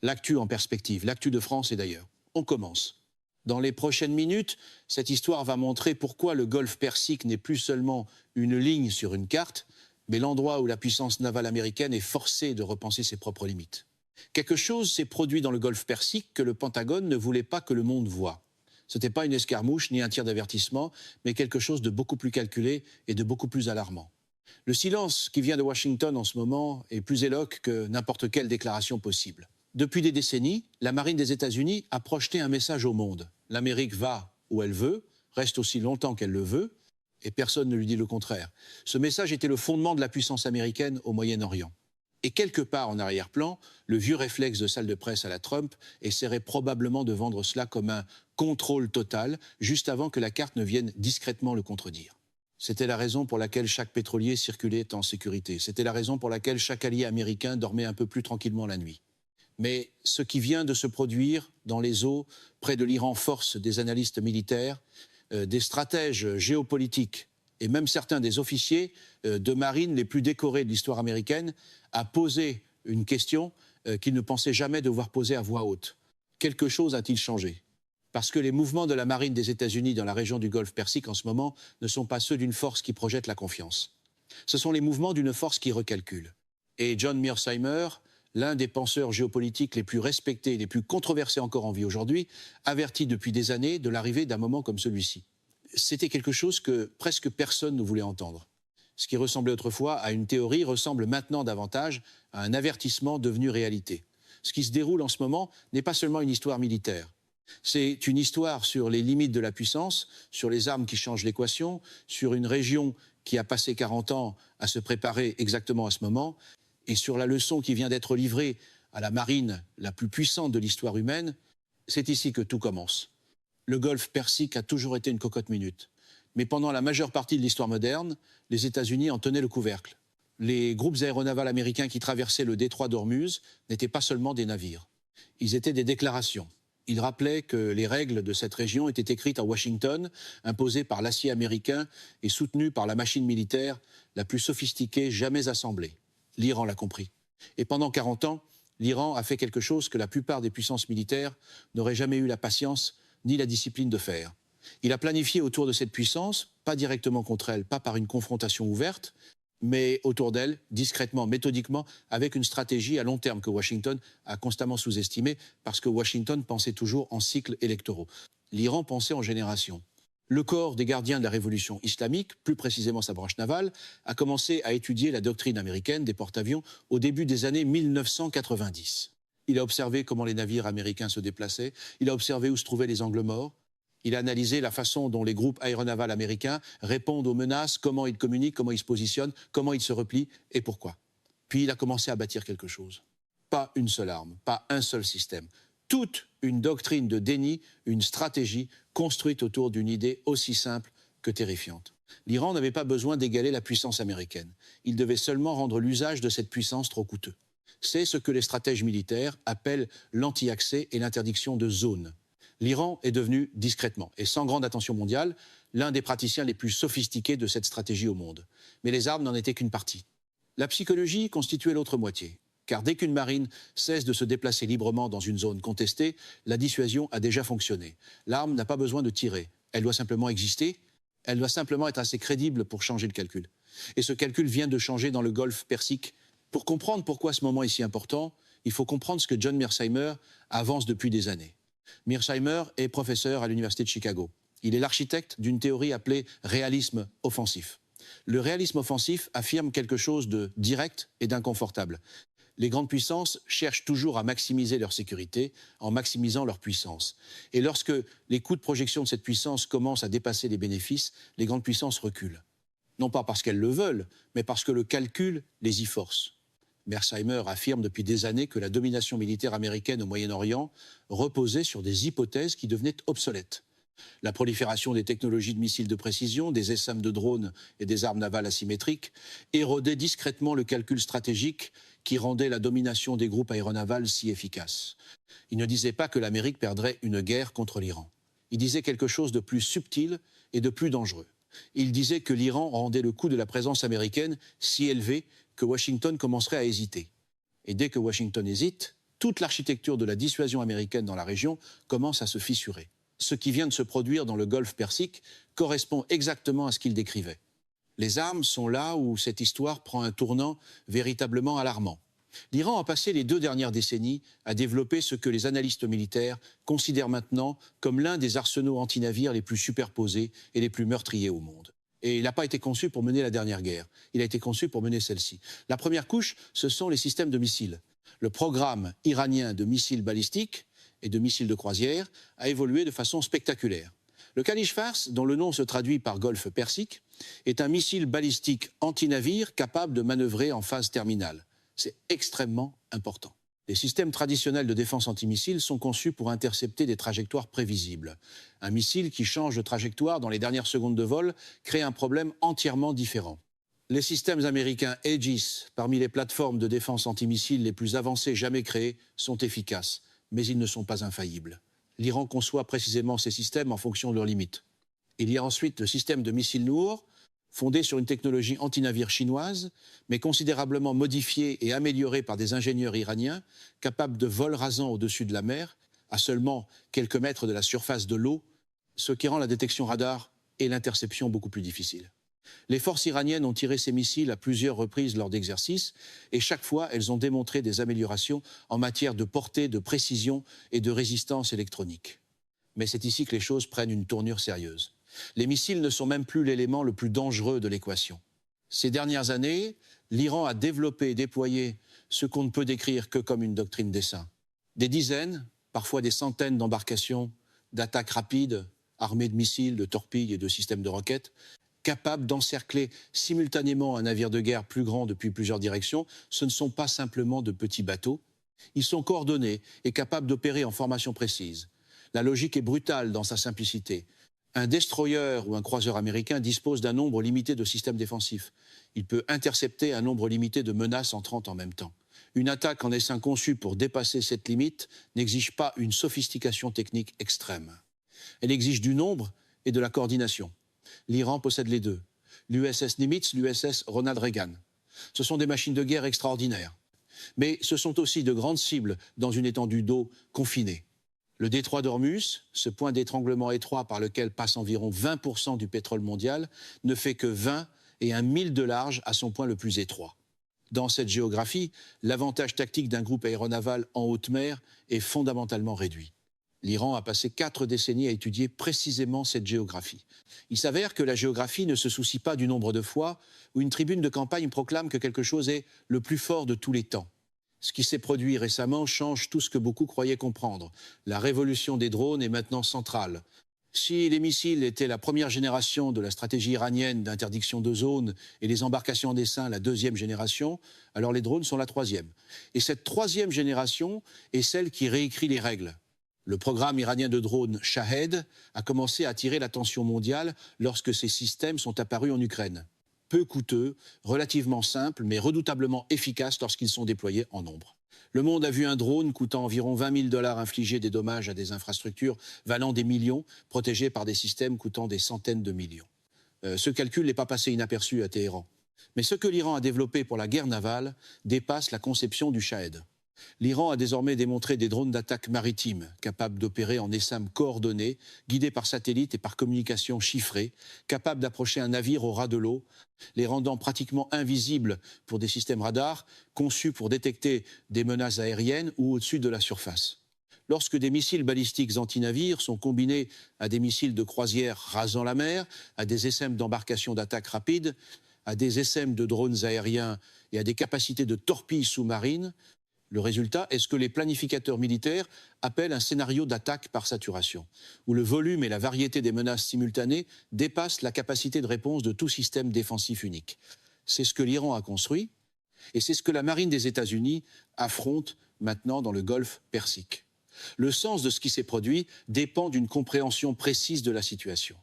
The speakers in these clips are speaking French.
l'actu en perspective, l'actu de France et d'ailleurs. On commence. Dans les prochaines minutes, cette histoire va montrer pourquoi le golfe Persique n'est plus seulement une ligne sur une carte, mais l'endroit où la puissance navale américaine est forcée de repenser ses propres limites. Quelque chose s'est produit dans le golfe Persique que le Pentagone ne voulait pas que le monde voie. Ce n'était pas une escarmouche ni un tir d'avertissement, mais quelque chose de beaucoup plus calculé et de beaucoup plus alarmant. Le silence qui vient de Washington en ce moment est plus éloquent que n'importe quelle déclaration possible. Depuis des décennies, la marine des États-Unis a projeté un message au monde. L'Amérique va où elle veut, reste aussi longtemps qu'elle le veut, et personne ne lui dit le contraire. Ce message était le fondement de la puissance américaine au Moyen-Orient. Et quelque part en arrière-plan, le vieux réflexe de salle de presse à la Trump essaierait probablement de vendre cela comme un contrôle total, juste avant que la carte ne vienne discrètement le contredire. C'était la raison pour laquelle chaque pétrolier circulait en sécurité. C'était la raison pour laquelle chaque allié américain dormait un peu plus tranquillement la nuit. Mais ce qui vient de se produire dans les eaux près de l'Iran force des analystes militaires, des stratèges géopolitiques et même certains des officiers de marine les plus décorés de l'histoire américaine à poser une question qu'ils ne pensaient jamais devoir poser à voix haute. Quelque chose a-t-il changé ? Parce que les mouvements de la marine des États-Unis dans la région du golfe Persique en ce moment ne sont pas ceux d'une force qui projette la confiance. Ce sont les mouvements d'une force qui recalcule. Et John Mearsheimer, l'un des penseurs géopolitiques les plus respectés et les plus controversés encore en vie aujourd'hui, avertit depuis des années de l'arrivée d'un moment comme celui-ci. C'était quelque chose que presque personne ne voulait entendre. Ce qui ressemblait autrefois à une théorie ressemble maintenant davantage à un avertissement devenu réalité. Ce qui se déroule en ce moment n'est pas seulement une histoire militaire. C'est une histoire sur les limites de la puissance, sur les armes qui changent l'équation, sur une région qui a passé 40 ans à se préparer exactement à ce moment, et sur la leçon qui vient d'être livrée à la marine la plus puissante de l'histoire humaine. C'est ici que tout commence. Le golfe Persique a toujours été une cocotte-minute. Mais pendant la majeure partie de l'histoire moderne, les États-Unis en tenaient le couvercle. Les groupes aéronavals américains qui traversaient le détroit d'Ormuz n'étaient pas seulement des navires. Ils étaient des déclarations. Ils rappelaient que les règles de cette région étaient écrites à Washington, imposées par l'acier américain et soutenues par la machine militaire la plus sophistiquée jamais assemblée. L'Iran l'a compris. Et pendant 40 ans, l'Iran a fait quelque chose que la plupart des puissances militaires n'auraient jamais eu la patience ni la discipline de faire. Il a planifié autour de cette puissance, pas directement contre elle, pas par une confrontation ouverte, mais autour d'elle, discrètement, méthodiquement, avec une stratégie à long terme que Washington a constamment sous-estimée, parce que Washington pensait toujours en cycles électoraux. L'Iran pensait en génération. Le corps des gardiens de la révolution islamique, plus précisément sa branche navale, a commencé à étudier la doctrine américaine des porte-avions au début des années 1990. Il a observé comment les navires américains se déplaçaient, il a observé où se trouvaient les angles morts, il a analysé la façon dont les groupes aéronavals américains répondent aux menaces, comment ils communiquent, comment ils se positionnent, comment ils se replient et pourquoi. Puis il a commencé à bâtir quelque chose. Pas une seule arme, pas un seul système. Toute une doctrine de déni, une stratégie construite autour d'une idée aussi simple que terrifiante. L'Iran n'avait pas besoin d'égaler la puissance américaine. Il devait seulement rendre l'usage de cette puissance trop coûteux. C'est ce que les stratèges militaires appellent l'anti-accès et l'interdiction de zones. L'Iran est devenu discrètement et sans grande attention mondiale l'un des praticiens les plus sophistiqués de cette stratégie au monde. Mais les armes n'en étaient qu'une partie. La psychologie constituait l'autre moitié. Car dès qu'une marine cesse de se déplacer librement dans une zone contestée, la dissuasion a déjà fonctionné. L'arme n'a pas besoin de tirer, elle doit simplement exister, elle doit simplement être assez crédible pour changer le calcul. Et ce calcul vient de changer dans le golfe Persique. Pour comprendre pourquoi ce moment est si important, il faut comprendre ce que John Mearsheimer avance depuis des années. Mearsheimer est professeur à l'Université de Chicago. Il est l'architecte d'une théorie appelée réalisme offensif. Le réalisme offensif affirme quelque chose de direct et d'inconfortable. Les grandes puissances cherchent toujours à maximiser leur sécurité en maximisant leur puissance. Et lorsque les coûts de projection de cette puissance commencent à dépasser les bénéfices, les grandes puissances reculent. Non pas parce qu'elles le veulent, mais parce que le calcul les y force. Mearsheimer affirme depuis des années que la domination militaire américaine au Moyen-Orient reposait sur des hypothèses qui devenaient obsolètes. La prolifération des technologies de missiles de précision, des essaims de drones et des armes navales asymétriques érodait discrètement le calcul stratégique qui rendait la domination des groupes aéronavals si efficace. Il ne disait pas que l'Amérique perdrait une guerre contre l'Iran. Il disait quelque chose de plus subtil et de plus dangereux. Il disait que l'Iran rendait le coût de la présence américaine si élevé que Washington commencerait à hésiter. Et dès que Washington hésite, toute l'architecture de la dissuasion américaine dans la région commence à se fissurer. Ce qui vient de se produire dans le Golfe Persique correspond exactement à ce qu'il décrivait. Les armes sont là où cette histoire prend un tournant véritablement alarmant. L'Iran a passé les 2 dernières décennies à développer ce que les analystes militaires considèrent maintenant comme l'un des arsenaux antinavires les plus superposés et les plus meurtriers au monde. Et il n'a pas été conçu pour mener la dernière guerre, il a été conçu pour mener celle-ci. La première couche, ce sont les systèmes de missiles. Le programme iranien de missiles balistiques et de missiles de croisière a évolué de façon spectaculaire. Le Khalij Fars, dont le nom se traduit par Golfe Persique, est un missile balistique anti-navire capable de manœuvrer en phase terminale. C'est extrêmement important. Les systèmes traditionnels de défense antimissile sont conçus pour intercepter des trajectoires prévisibles. Un missile qui change de trajectoire dans les dernières secondes de vol crée un problème entièrement différent. Les systèmes américains Aegis, parmi les plateformes de défense antimissile les plus avancées jamais créées, sont efficaces, mais ils ne sont pas infaillibles. L'Iran conçoit précisément ces systèmes en fonction de leurs limites. Il y a ensuite le système de missiles Nour, fondé sur une technologie anti-navire chinoise, mais considérablement modifiée et améliorée par des ingénieurs iraniens, capables de vols rasants au-dessus de la mer, à seulement quelques mètres de la surface de l'eau, ce qui rend la détection radar et l'interception beaucoup plus difficiles. Les forces iraniennes ont tiré ces missiles à plusieurs reprises lors d'exercices, et chaque fois, elles ont démontré des améliorations en matière de portée, de précision et de résistance électronique. Mais c'est ici que les choses prennent une tournure sérieuse. Les missiles ne sont même plus l'élément le plus dangereux de l'équation. Ces dernières années, l'Iran a développé et déployé ce qu'on ne peut décrire que comme une doctrine d'essaim. Des dizaines, parfois des centaines d'embarcations, d'attaques rapides, armées de missiles, de torpilles et de systèmes de roquettes, capables d'encercler simultanément un navire de guerre plus grand depuis plusieurs directions. Ce ne sont pas simplement de petits bateaux. Ils sont coordonnés et capables d'opérer en formation précise. La logique est brutale dans sa simplicité. Un destroyer ou un croiseur américain dispose d'un nombre limité de systèmes défensifs. Il peut intercepter un nombre limité de menaces entrantes en même temps. Une attaque en essaim conçue pour dépasser cette limite n'exige pas une sophistication technique extrême. Elle exige du nombre et de la coordination. L'Iran possède les deux. L'USS Nimitz, l'USS Ronald Reagan. Ce sont des machines de guerre extraordinaires. Mais ce sont aussi de grandes cibles dans une étendue d'eau confinée. Le détroit d'Ormuz, ce point d'étranglement étroit par lequel passe environ 20% du pétrole mondial, ne fait que 20 et 1 mille de large à son point le plus étroit. Dans cette géographie, l'avantage tactique d'un groupe aéronaval en haute mer est fondamentalement réduit. L'Iran a passé 4 décennies à étudier précisément cette géographie. Il s'avère que la géographie ne se soucie pas du nombre de fois où une tribune de campagne proclame que quelque chose est le plus fort de tous les temps. Ce qui s'est produit récemment change tout ce que beaucoup croyaient comprendre. La révolution des drones est maintenant centrale. Si les missiles étaient la première génération de la stratégie iranienne d'interdiction de zone et les embarcations en essaim la 2e génération, alors les drones sont la 3e. Et cette 3e génération est celle qui réécrit les règles. Le programme iranien de drones Shahed a commencé à attirer l'attention mondiale lorsque ces systèmes sont apparus en Ukraine. Peu coûteux, relativement simples, mais efficaces lorsqu'ils sont déployés en nombre. Le monde a vu un drone coûtant environ 20 000 $ infliger des dommages à des infrastructures valant des millions, protégés par des systèmes coûtant des centaines de millions. Ce calcul n'est pas passé inaperçu à Téhéran. Mais ce que l'Iran a développé pour la guerre navale dépasse la conception du Shahed. L'Iran a désormais démontré des drones d'attaque maritime, capables d'opérer en essaim coordonné, guidés par satellite et par communication chiffrée, capables d'approcher un navire au ras de l'eau, les rendant pratiquement invisibles pour des systèmes radars conçus pour détecter des menaces aériennes ou au-dessus de la surface. Lorsque des missiles balistiques anti-navires sont combinés à des missiles de croisière rasant la mer, à des essaims d'embarcations d'attaque rapide, à des essaims de drones aériens et à des capacités de torpilles sous-marines, le résultat est ce que les planificateurs militaires appellent un scénario d'attaque par saturation, où le volume et la variété des menaces simultanées dépassent la capacité de réponse de tout système défensif unique. C'est ce que l'Iran a construit, et c'est ce que la marine des États-Unis affronte maintenant dans le Golfe Persique. Le sens de ce qui s'est produit dépend d'une compréhension précise de la situation.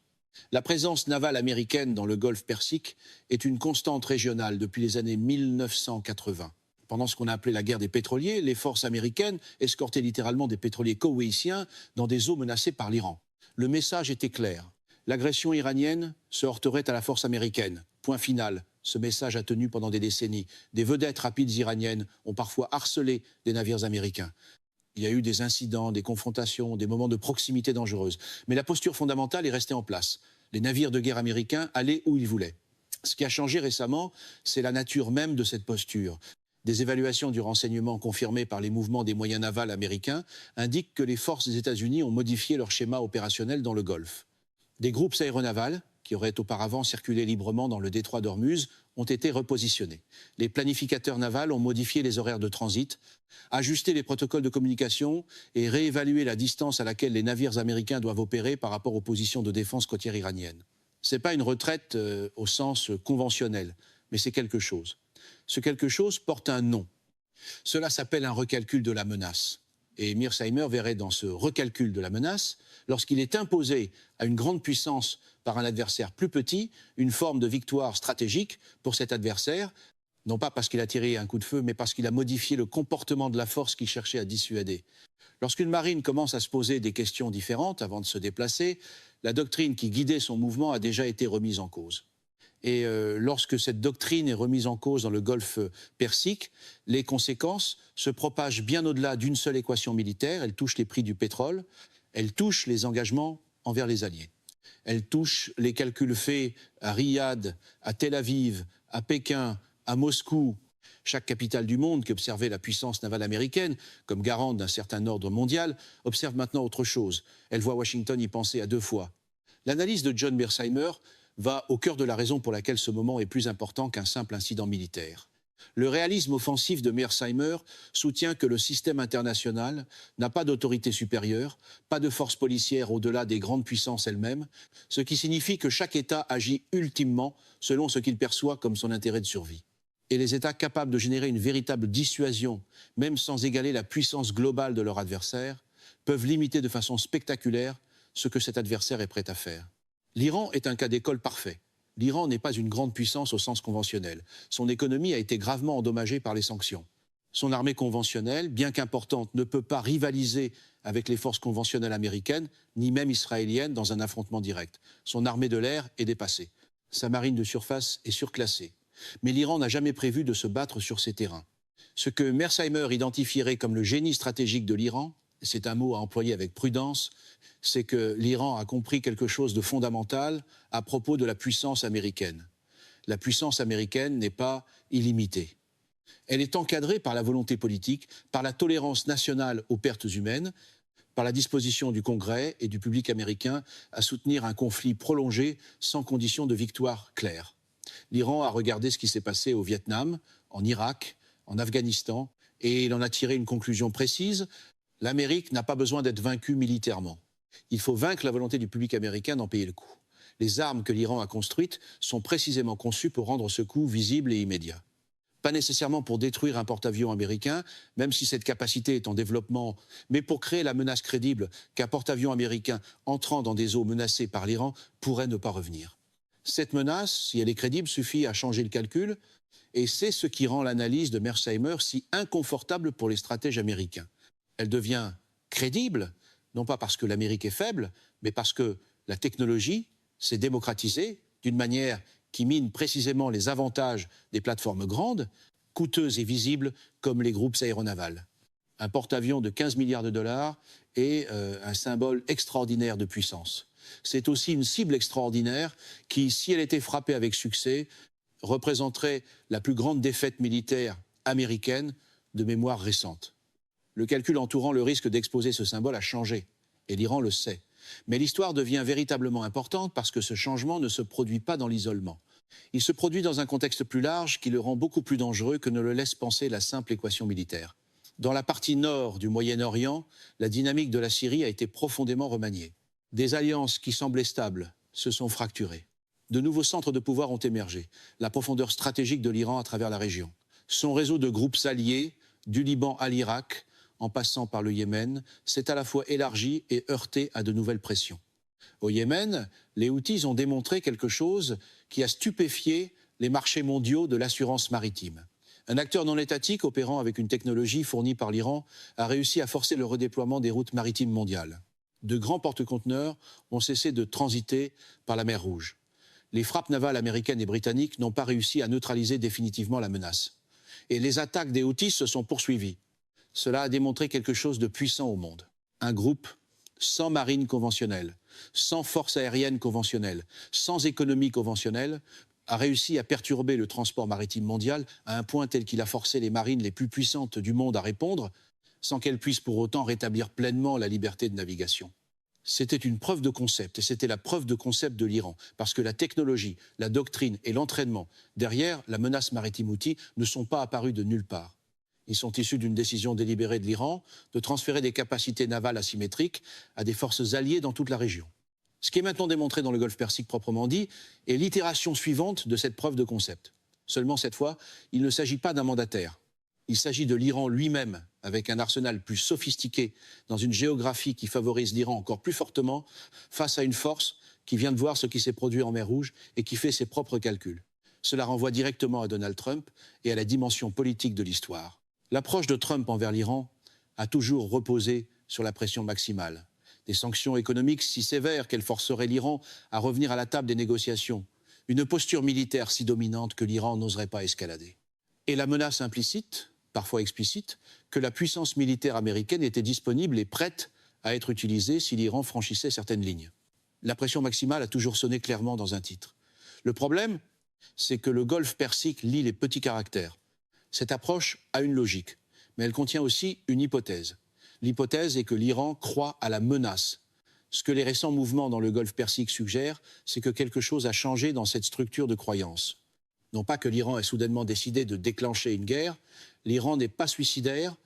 La présence navale américaine dans le Golfe Persique est une constante régionale depuis les années 1980. Pendant ce qu'on a appelé la guerre des pétroliers, les forces américaines escortaient littéralement des pétroliers koweïtiens dans des eaux menacées par l'Iran. Le message était clair. L'agression iranienne se heurterait à la force américaine. Point final. Ce message a tenu pendant des décennies. Des vedettes rapides iraniennes ont parfois harcelé des navires américains. Il y a eu des incidents, des confrontations, des moments de proximité dangereuse. Mais la posture fondamentale est restée en place. Les navires de guerre américains allaient où ils voulaient. Ce qui a changé récemment, c'est la nature même de cette posture. Des évaluations du renseignement confirmées par les mouvements des moyens navals américains indiquent que les forces des États-Unis ont modifié leur schéma opérationnel dans le Golfe. Des groupes aéronavals, qui auraient auparavant circulé librement dans le détroit d'Ormuz, ont été repositionnés. Les planificateurs navals ont modifié les horaires de transit, ajusté les protocoles de communication et réévalué la distance à laquelle les navires américains doivent opérer par rapport aux positions de défense côtière iraniennes. Ce n'est pas une retraite au sens conventionnel, mais c'est quelque chose. Ce quelque chose porte un nom. Cela s'appelle un recalcul de la menace. Et Mearsheimer verrait dans ce recalcul de la menace, lorsqu'il est imposé à une grande puissance par un adversaire plus petit, une forme de victoire stratégique pour cet adversaire, non pas parce qu'il a tiré un coup de feu, mais parce qu'il a modifié le comportement de la force qu'il cherchait à dissuader. Lorsqu'une marine commence à se poser des questions différentes avant de se déplacer, la doctrine qui guidait son mouvement a déjà été remise en cause. Et lorsque cette doctrine est remise en cause dans le Golfe Persique, les conséquences se propagent bien au-delà d'une seule équation militaire. Elles touchent les prix du pétrole, elles touchent les engagements envers les alliés. Elles touchent les calculs faits à Riyad, à Tel Aviv, à Pékin, à Moscou. Chaque capitale du monde qui observait la puissance navale américaine comme garante d'un certain ordre mondial observe maintenant autre chose. Elle voit Washington y penser à deux fois. L'analyse de John Mearsheimer va au cœur de la raison pour laquelle ce moment est plus important qu'un simple incident militaire. Le réalisme offensif de Mearsheimer soutient que le système international n'a pas d'autorité supérieure, pas de force policière au-delà des grandes puissances elles-mêmes, ce qui signifie que chaque État agit ultimement selon ce qu'il perçoit comme son intérêt de survie. Et les États capables de générer une véritable dissuasion, même sans égaler la puissance globale de leur adversaire, peuvent limiter de façon spectaculaire ce que cet adversaire est prêt à faire. L'Iran est un cas d'école parfait. L'Iran n'est pas une grande puissance au sens conventionnel. Son économie a été gravement endommagée par les sanctions. Son armée conventionnelle, bien qu'importante, ne peut pas rivaliser avec les forces conventionnelles américaines, ni même israéliennes, dans un affrontement direct. Son armée de l'air est dépassée. Sa marine de surface est surclassée. Mais l'Iran n'a jamais prévu de se battre sur ces terrains. Ce que Mearsheimer identifierait comme le génie stratégique de l'Iran, c'est un mot à employer avec prudence, c'est que l'Iran a compris quelque chose de fondamental à propos de la puissance américaine. La puissance américaine n'est pas illimitée. Elle est encadrée par la volonté politique, par la tolérance nationale aux pertes humaines, par la disposition du Congrès et du public américain à soutenir un conflit prolongé sans condition de victoire claire. L'Iran a regardé ce qui s'est passé au Vietnam, en Irak, en Afghanistan, et il en a tiré une conclusion précise. L'Amérique n'a pas besoin d'être vaincue militairement. Il faut vaincre la volonté du public américain d'en payer le coût. Les armes que l'Iran a construites sont précisément conçues pour rendre ce coup visible et immédiat. Pas nécessairement pour détruire un porte-avions américain, même si cette capacité est en développement, mais pour créer la menace crédible qu'un porte-avions américain entrant dans des eaux menacées par l'Iran pourrait ne pas revenir. Cette menace, si elle est crédible, suffit à changer le calcul, et c'est ce qui rend l'analyse de Mearsheimer si inconfortable pour les stratèges américains. Elle devient crédible, non pas parce que l'Amérique est faible, mais parce que la technologie s'est démocratisée d'une manière qui mine précisément les avantages des plateformes grandes, coûteuses et visibles comme les groupes aéronavals. Un porte-avions de 15 milliards de dollars est un symbole extraordinaire de puissance. C'est aussi une cible extraordinaire qui, si elle était frappée avec succès, représenterait la plus grande défaite militaire américaine de mémoire récente. Le calcul entourant le risque d'exposer ce symbole a changé, et l'Iran le sait. Mais l'histoire devient véritablement importante parce que ce changement ne se produit pas dans l'isolement. Il se produit dans un contexte plus large qui le rend beaucoup plus dangereux que ne le laisse penser la simple équation militaire. Dans la partie nord du Moyen-Orient, la dynamique de la Syrie a été profondément remaniée. Des alliances qui semblaient stables se sont fracturées. De nouveaux centres de pouvoir ont émergé. La profondeur stratégique de l'Iran à travers la région. Son réseau de groupes alliés, du Liban à l'Irak, en passant par le Yémen, s'est à la fois élargi et heurté à de nouvelles pressions. Au Yémen, les Houthis ont démontré quelque chose qui a stupéfié les marchés mondiaux de l'assurance maritime. Un acteur non étatique opérant avec une technologie fournie par l'Iran a réussi à forcer le redéploiement des routes maritimes mondiales. De grands porte-conteneurs ont cessé de transiter par la mer Rouge. Les frappes navales américaines et britanniques n'ont pas réussi à neutraliser définitivement la menace. Et les attaques des Houthis se sont poursuivies. Cela a démontré quelque chose de puissant au monde. Un groupe sans marine conventionnelle, sans force aérienne conventionnelle, sans économie conventionnelle, a réussi à perturber le transport maritime mondial à un point tel qu'il a forcé les marines les plus puissantes du monde à répondre, sans qu'elles puissent pour autant rétablir pleinement la liberté de navigation. C'était une preuve de concept, et c'était la preuve de concept de l'Iran, parce que la technologie, la doctrine et l'entraînement derrière la menace maritime Houthi ne sont pas apparus de nulle part. Ils sont issus d'une décision délibérée de l'Iran de transférer des capacités navales asymétriques à des forces alliées dans toute la région. Ce qui est maintenant démontré dans le Golfe Persique proprement dit est l'itération suivante de cette preuve de concept. Seulement cette fois, il ne s'agit pas d'un mandataire. Il s'agit de l'Iran lui-même, avec un arsenal plus sophistiqué, dans une géographie qui favorise l'Iran encore plus fortement, face à une force qui vient de voir ce qui s'est produit en mer Rouge et qui fait ses propres calculs. Cela renvoie directement à Donald Trump et à la dimension politique de l'histoire. L'approche de Trump envers l'Iran a toujours reposé sur la pression maximale. Des sanctions économiques si sévères qu'elles forceraient l'Iran à revenir à la table des négociations. Une posture militaire si dominante que l'Iran n'oserait pas escalader. Et la menace implicite, parfois explicite, que la puissance militaire américaine était disponible et prête à être utilisée si l'Iran franchissait certaines lignes. La pression maximale a toujours sonné clairement dans un titre. Le problème, c'est que le Golfe Persique lie les petits caractères. Cette approche a une logique, mais elle contient aussi une hypothèse. L'hypothèse est que l'Iran croit à la menace. Ce que les récents mouvements dans le Golfe Persique suggèrent, c'est que quelque chose a changé dans cette structure de croyance. Non pas que l'Iran ait soudainement décidé de déclencher une guerre, l'Iran n'est pas suicidaire,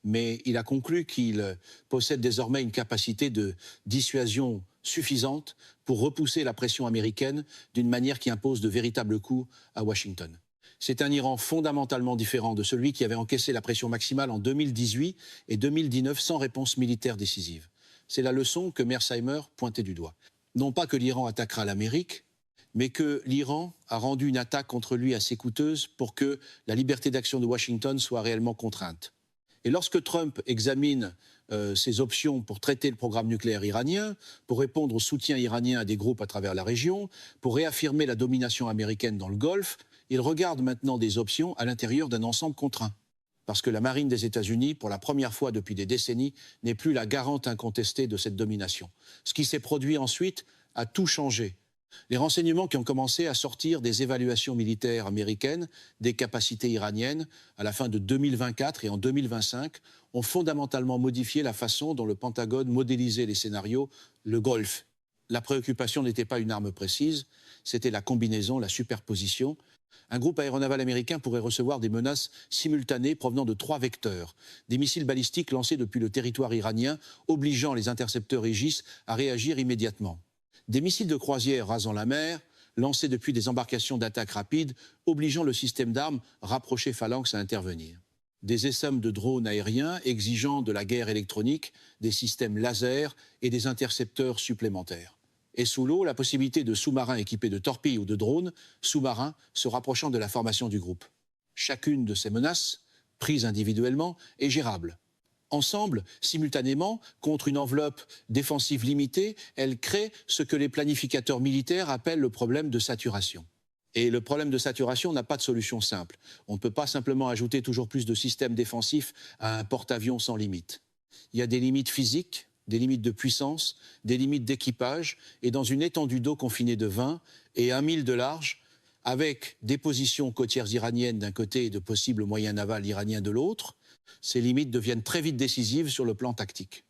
mais il a conclu qu'il possède désormais une capacité de dissuasion suffisante pour repousser la pression américaine d'une manière qui impose de véritables coups à Washington. C'est un Iran fondamentalement différent de celui qui avait encaissé la pression maximale en 2018 et 2019 sans réponse militaire décisive. C'est la leçon que Mearsheimer pointait du doigt. Non pas que l'Iran attaquera l'Amérique, mais que l'Iran a rendu une attaque contre lui assez coûteuse pour que la liberté d'action de Washington soit réellement contrainte. Et lorsque Trump examine ses options pour traiter le programme nucléaire iranien, pour répondre au soutien iranien à des groupes à travers la région, pour réaffirmer la domination américaine dans le Golfe, il regarde maintenant des options à l'intérieur d'un ensemble contraint. Parce que la marine des États-Unis, pour la première fois depuis des décennies, n'est plus la garante incontestée de cette domination. Ce qui s'est produit ensuite a tout changé. Les renseignements qui ont commencé à sortir des évaluations militaires américaines des capacités iraniennes à la fin de 2024 et en 2025 ont fondamentalement modifié la façon dont le Pentagone modélisait les scénarios, le Golfe. La préoccupation n'était pas une arme précise, c'était la combinaison, la superposition. Un groupe aéronaval américain pourrait recevoir des menaces simultanées provenant de 3 vecteurs, des missiles balistiques lancés depuis le territoire iranien, obligeant les intercepteurs Aegis à réagir immédiatement. Des missiles de croisière rasant la mer, lancés depuis des embarcations d'attaque rapide, obligeant le système d'armes rapproché Phalanx à intervenir. Des essaims de drones aériens exigeant de la guerre électronique, des systèmes laser et des intercepteurs supplémentaires. Et sous l'eau, la possibilité de sous-marins équipés de torpilles ou de drones sous-marins se rapprochant de la formation du groupe. Chacune de ces menaces, prises individuellement, est gérable. Ensemble, simultanément, contre une enveloppe défensive limitée, elles créent ce que les planificateurs militaires appellent le problème de saturation. Et le problème de saturation n'a pas de solution simple. On ne peut pas simplement ajouter toujours plus de systèmes défensifs à un porte-avions sans limite. Il y a des limites physiques, des limites de puissance, des limites d'équipage, et dans une étendue d'eau confinée de 20 et 1 mille de large, avec des positions côtières iraniennes d'un côté et de possibles moyens navals iraniens de l'autre, ces limites deviennent très vite décisives sur le plan tactique.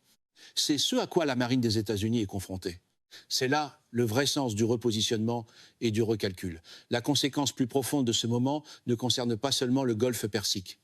C'est ce à quoi la marine des États-Unis est confrontée. C'est là le vrai sens du repositionnement et du recalcul. La conséquence plus profonde de ce moment ne concerne pas seulement le Golfe Persique.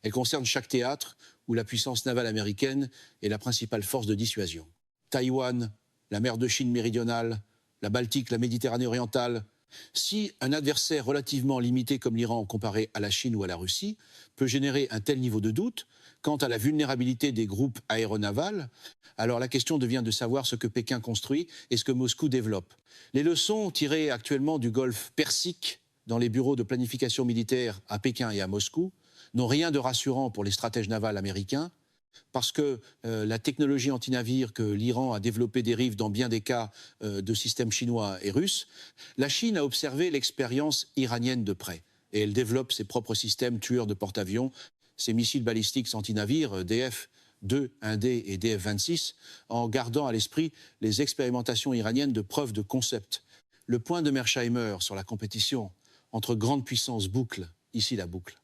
Elle concerne chaque théâtre où la puissance navale américaine est la principale force de dissuasion. Taïwan, la mer de Chine méridionale, la Baltique, la Méditerranée orientale. Si un adversaire relativement limité comme l'Iran comparé à la Chine ou à la Russie peut générer un tel niveau de doute quant à la vulnérabilité des groupes aéronavals, alors la question devient de savoir ce que Pékin construit et ce que Moscou développe. Les leçons tirées actuellement du Golfe Persique dans les bureaux de planification militaire à Pékin et à Moscou n'ont rien de rassurant pour les stratèges navals américains, parce que la technologie anti-navire que l'Iran a développée dérive dans bien des cas de systèmes chinois et russes, la Chine a observé l'expérience iranienne de près. Et elle développe ses propres systèmes tueurs de porte-avions, ses missiles balistiques anti-navires DF-2, 1D et DF-26, en gardant à l'esprit les expérimentations iraniennes de preuve de concept. Le point de Mearsheimer sur la compétition entre grandes puissances boucle, ici la boucle.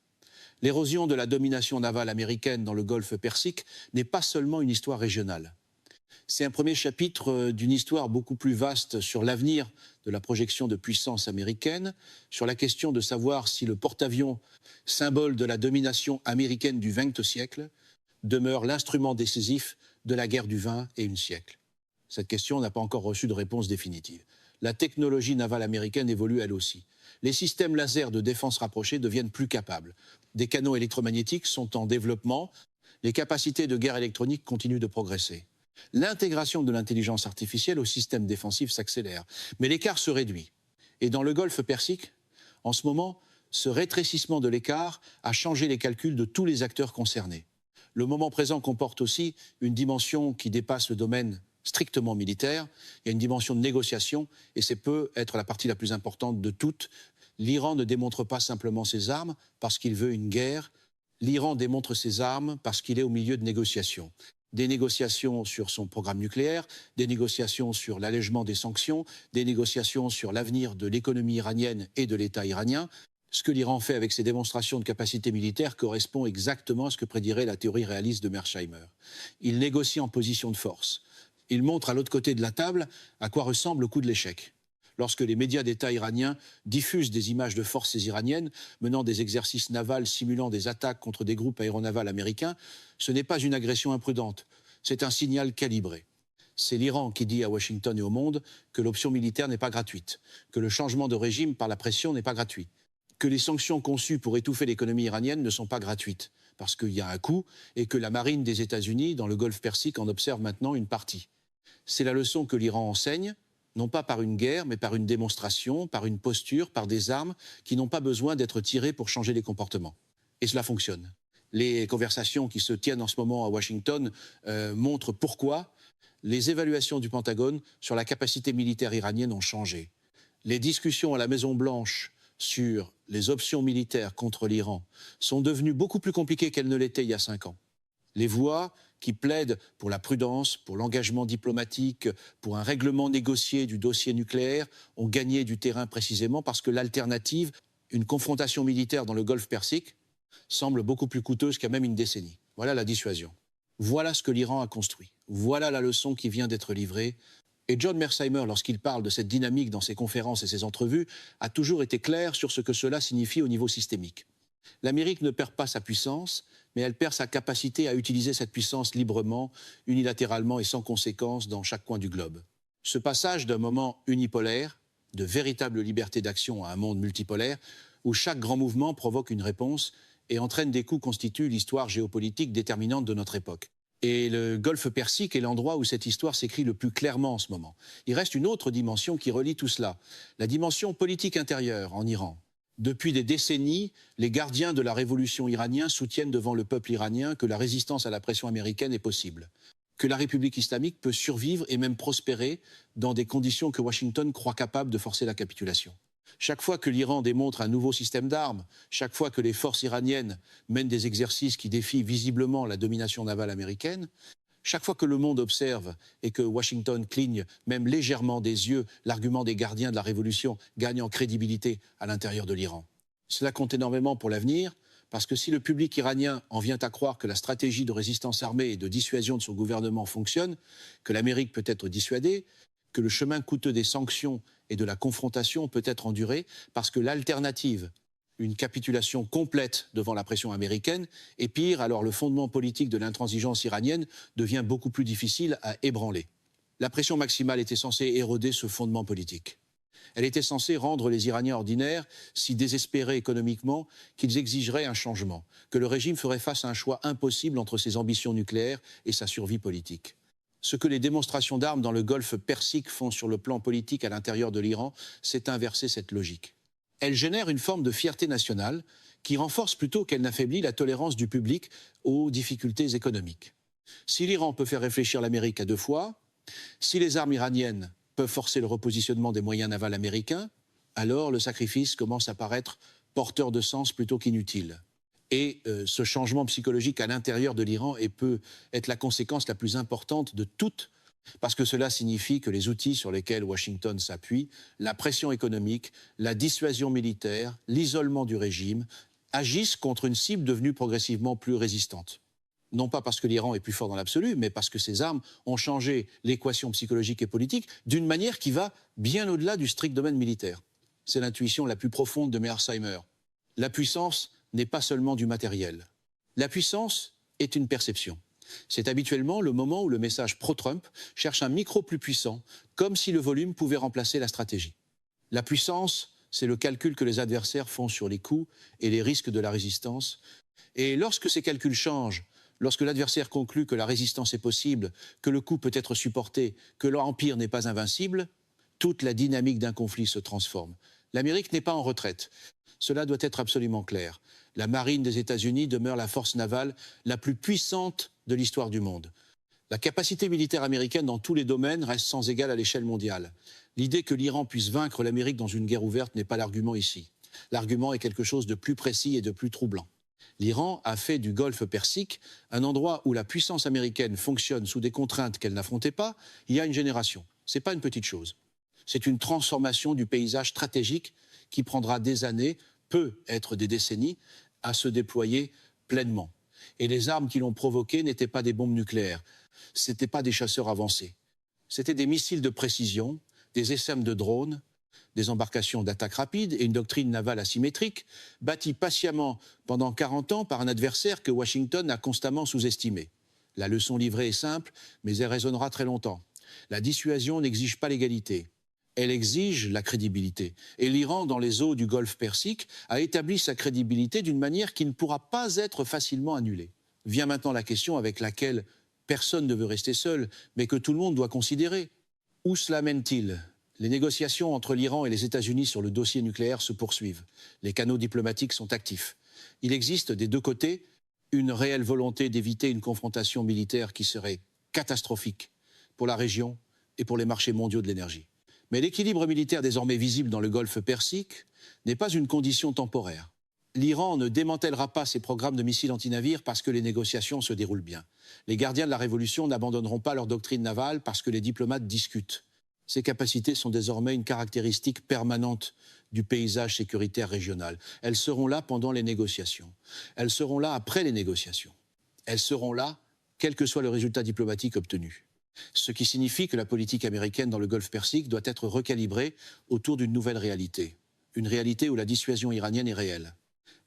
L'érosion de la domination navale américaine dans le golfe Persique n'est pas seulement une histoire régionale. C'est un premier chapitre d'une histoire beaucoup plus vaste sur l'avenir de la projection de puissance américaine, sur la question de savoir si le porte-avions, symbole de la domination américaine du XXe siècle, demeure l'instrument décisif de la guerre du XX et un siècle. Cette question n'a pas encore reçu de réponse définitive. La technologie navale américaine évolue elle aussi. Les systèmes laser de défense rapprochés deviennent plus capables. Des canons électromagnétiques sont en développement. Les capacités de guerre électronique continuent de progresser. L'intégration de l'intelligence artificielle au système défensif s'accélère. Mais l'écart se réduit. Et dans le golfe Persique, en ce moment, ce rétrécissement de l'écart a changé les calculs de tous les acteurs concernés. Le moment présent comporte aussi une dimension qui dépasse le domaine strictement militaire. Il y a une dimension de négociation et c'est peut être la partie la plus importante de toutes. L'Iran ne démontre pas simplement ses armes parce qu'il veut une guerre. L'Iran démontre ses armes parce qu'il est au milieu de négociations. Des négociations sur son programme nucléaire, des négociations sur l'allègement des sanctions, des négociations sur l'avenir de l'économie iranienne et de l'État iranien. Ce que l'Iran fait avec ses démonstrations de capacité militaire correspond exactement à ce que prédirait la théorie réaliste de Mearsheimer. Il négocie en position de force. Il montre à l'autre côté de la table à quoi ressemble le coup de l'échec. Lorsque les médias d'État iraniens diffusent des images de forces iraniennes menant des exercices navals simulant des attaques contre des groupes aéronavals américains, ce n'est pas une agression imprudente, c'est un signal calibré. C'est l'Iran qui dit à Washington et au monde que l'option militaire n'est pas gratuite, que le changement de régime par la pression n'est pas gratuit, que les sanctions conçues pour étouffer l'économie iranienne ne sont pas gratuites, parce qu'il y a un coût et que la marine des États-Unis dans le golfe Persique en observe maintenant une partie. C'est la leçon que l'Iran enseigne, non pas par une guerre, mais par une démonstration, par une posture, par des armes qui n'ont pas besoin d'être tirées pour changer les comportements. Et cela fonctionne. Les conversations qui se tiennent en ce moment à Washington montrent pourquoi les évaluations du Pentagone sur la capacité militaire iranienne ont changé. Les discussions à la Maison-Blanche sur les options militaires contre l'Iran sont devenues beaucoup plus compliquées qu'elles ne l'étaient il y a 5 ans. Les voix qui plaident pour la prudence, pour l'engagement diplomatique, pour un règlement négocié du dossier nucléaire, ont gagné du terrain précisément parce que l'alternative, une confrontation militaire dans le golfe Persique, semble beaucoup plus coûteuse qu'à même une décennie. Voilà la dissuasion. Voilà ce que l'Iran a construit. Voilà la leçon qui vient d'être livrée. Et John Mearsheimer, lorsqu'il parle de cette dynamique dans ses conférences et ses entrevues, a toujours été clair sur ce que cela signifie au niveau systémique. L'Amérique ne perd pas sa puissance, mais elle perd sa capacité à utiliser cette puissance librement, unilatéralement et sans conséquence dans chaque coin du globe. Ce passage d'un moment unipolaire, de véritable liberté d'action à un monde multipolaire, où chaque grand mouvement provoque une réponse et entraîne des coups, constitue l'histoire géopolitique déterminante de notre époque. Et le golfe Persique est l'endroit où cette histoire s'écrit le plus clairement en ce moment. Il reste une autre dimension qui relie tout cela, la dimension politique intérieure en Iran. Depuis des décennies, les gardiens de la révolution iranienne soutiennent devant le peuple iranien que la résistance à la pression américaine est possible, que la République islamique peut survivre et même prospérer dans des conditions que Washington croit capable de forcer la capitulation. Chaque fois que l'Iran démontre un nouveau système d'armes, chaque fois que les forces iraniennes mènent des exercices qui défient visiblement la domination navale américaine, chaque fois que le monde observe et que Washington cligne même légèrement des yeux l'argument des gardiens de la révolution gagne en crédibilité à l'intérieur de l'Iran. Cela compte énormément pour l'avenir, parce que si le public iranien en vient à croire que la stratégie de résistance armée et de dissuasion de son gouvernement fonctionne, que l'Amérique peut être dissuadée, que le chemin coûteux des sanctions et de la confrontation peut être enduré, parce que l'alternative, une capitulation complète devant la pression américaine, et pire, alors le fondement politique de l'intransigeance iranienne devient beaucoup plus difficile à ébranler. La pression maximale était censée éroder ce fondement politique. Elle était censée rendre les Iraniens ordinaires si désespérés économiquement qu'ils exigeraient un changement, que le régime ferait face à un choix impossible entre ses ambitions nucléaires et sa survie politique. Ce que les démonstrations d'armes dans le golfe Persique font sur le plan politique à l'intérieur de l'Iran, c'est inverser cette logique. Elle génère une forme de fierté nationale qui renforce plutôt qu'elle n'affaiblit la tolérance du public aux difficultés économiques. Si l'Iran peut faire réfléchir l'Amérique à deux fois, si les armes iraniennes peuvent forcer le repositionnement des moyens navals américains, alors le sacrifice commence à paraître porteur de sens plutôt qu'inutile. Et ce changement psychologique à l'intérieur de l'Iran peut être la conséquence la plus importante de toutes, parce que cela signifie que les outils sur lesquels Washington s'appuie, la pression économique, la dissuasion militaire, l'isolement du régime, agissent contre une cible devenue progressivement plus résistante. Non pas parce que l'Iran est plus fort dans l'absolu, mais parce que ces armes ont changé l'équation psychologique et politique d'une manière qui va bien au-delà du strict domaine militaire. C'est l'intuition la plus profonde de Mearsheimer. La puissance n'est pas seulement du matériel. La puissance est une perception. C'est habituellement le moment où le message pro-Trump cherche un micro plus puissant, comme si le volume pouvait remplacer la stratégie. La puissance, c'est le calcul que les adversaires font sur les coûts et les risques de la résistance. Et lorsque ces calculs changent, lorsque l'adversaire conclut que la résistance est possible, que le coût peut être supporté, que l'empire n'est pas invincible, toute la dynamique d'un conflit se transforme. L'Amérique n'est pas en retraite. Cela doit être absolument clair. La marine des États-Unis demeure la force navale la plus puissante de l'histoire du monde. La capacité militaire américaine dans tous les domaines reste sans égale à l'échelle mondiale. L'idée que l'Iran puisse vaincre l'Amérique dans une guerre ouverte n'est pas l'argument ici. L'argument est quelque chose de plus précis et de plus troublant. L'Iran a fait du golfe Persique un endroit où la puissance américaine fonctionne sous des contraintes qu'elle n'affrontait pas il y a une génération. Ce n'est pas une petite chose. C'est une transformation du paysage stratégique qui prendra des années, peut être des décennies, à se déployer pleinement. Et les armes qui l'ont provoqué n'étaient pas des bombes nucléaires, ce n'étaient pas des chasseurs avancés. C'était des missiles de précision, des essaim de drones, des embarcations d'attaque rapide et une doctrine navale asymétrique, bâtie patiemment pendant 40 ans par un adversaire que Washington a constamment sous-estimé. La leçon livrée est simple, mais elle résonnera très longtemps. La dissuasion n'exige pas l'égalité. Elle exige la crédibilité. Et l'Iran, dans les eaux du golfe Persique, a établi sa crédibilité d'une manière qui ne pourra pas être facilement annulée. Vient maintenant la question avec laquelle personne ne veut rester seul, mais que tout le monde doit considérer. Où cela mène-t-il ? Les négociations entre l'Iran et les États-Unis sur le dossier nucléaire se poursuivent. Les canaux diplomatiques sont actifs. Il existe des deux côtés une réelle volonté d'éviter une confrontation militaire qui serait catastrophique pour la région et pour les marchés mondiaux de l'énergie. Mais l'équilibre militaire désormais visible dans le golfe Persique n'est pas une condition temporaire. L'Iran ne démantèlera pas ses programmes de missiles antinavires parce que les négociations se déroulent bien. Les gardiens de la révolution n'abandonneront pas leur doctrine navale parce que les diplomates discutent. Ces capacités sont désormais une caractéristique permanente du paysage sécuritaire régional. Elles seront là pendant les négociations. Elles seront là après les négociations. Elles seront là, quel que soit le résultat diplomatique obtenu. Ce qui signifie que la politique américaine dans le golfe Persique doit être recalibrée autour d'une nouvelle réalité. Une réalité où la dissuasion iranienne est réelle,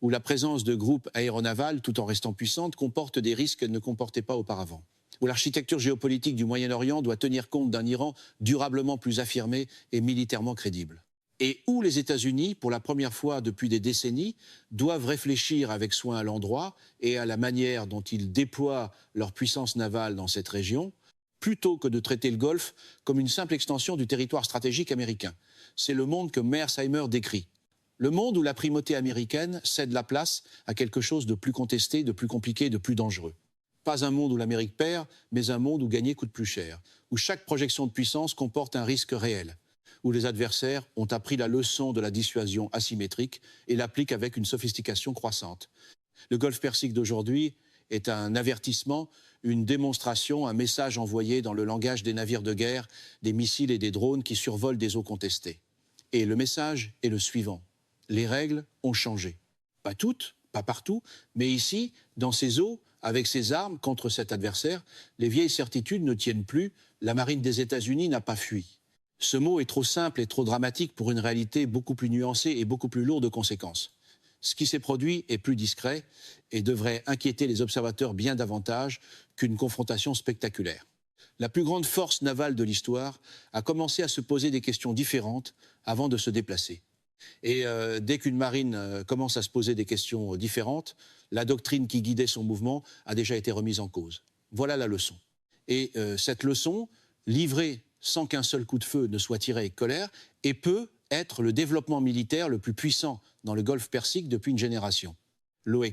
où la présence de groupes aéronavals, tout en restant puissante, comporte des risques qu'elle ne comportait pas auparavant, où l'architecture géopolitique du Moyen-Orient doit tenir compte d'un Iran durablement plus affirmé et militairement crédible, et où les États-Unis, pour la première fois depuis des décennies, doivent réfléchir avec soin à l'endroit et à la manière dont ils déploient leur puissance navale dans cette région, plutôt que de traiter le Golfe comme une simple extension du territoire stratégique américain. C'est le monde que Mearsheimer décrit. Le monde où la primauté américaine cède la place à quelque chose de plus contesté, de plus compliqué, de plus dangereux. Pas un monde où l'Amérique perd, mais un monde où gagner coûte plus cher, où chaque projection de puissance comporte un risque réel, où les adversaires ont appris la leçon de la dissuasion asymétrique et l'appliquent avec une sophistication croissante. Le Golfe Persique d'aujourd'hui est un avertissement, une démonstration, un message envoyé dans le langage des navires de guerre, des missiles et des drones qui survolent des eaux contestées. Et le message est le suivant. Les règles ont changé. Pas toutes, pas partout, mais ici, dans ces eaux, avec ces armes contre cet adversaire, les vieilles certitudes ne tiennent plus, la marine des États-Unis n'a pas fui. Ce mot est trop simple et trop dramatique pour une réalité beaucoup plus nuancée et beaucoup plus lourde de conséquences. Ce qui s'est produit est plus discret et devrait inquiéter les observateurs bien davantage qu'une confrontation spectaculaire. La plus grande force navale de l'histoire a commencé à se poser des questions différentes avant de se déplacer. Et dès qu'une marine commence à se poser des questions différentes, la doctrine qui guidait son mouvement a déjà été remise en cause. Voilà la leçon. Et cette leçon, livrée sans qu'un seul coup de feu ne soit tiré avec colère, et peut être le développement militaire le plus puissant dans le golfe Persique depuis une génération. L'eau est